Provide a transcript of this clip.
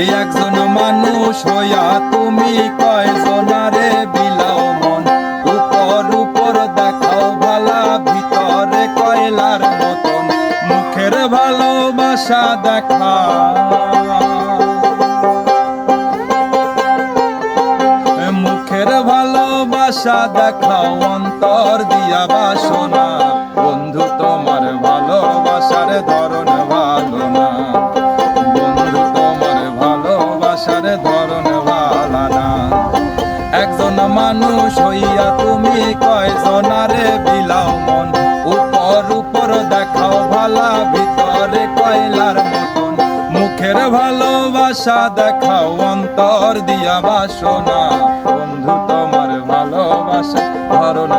এই একজন মানুষ হইয়া তুমি কয়জনারে বিলাও মন, উপর উপর দেখাও ভালা ভিতরে কয়লার মতন, মুখের ভালোবাসা দেখা মুখের ভালোবাসা দেখাও অন্তর দিয়া বাসনা, বন্ধু তোমার ভালোবাসার ধরন ভালো না, বন্ধু তোমার ভালোবাসার ধরন ভালো না। একজন মানুষ হইয়া তুমি কয়জনারে বিলাও মন, উপর উপর দেখাও ভালা ভিতরে কয়লার মতন, মুখের ভালোবাসা দেখাও অন্তর দিয়া বাসনা, বন্ধু তোমার ভালোবাসা ধরন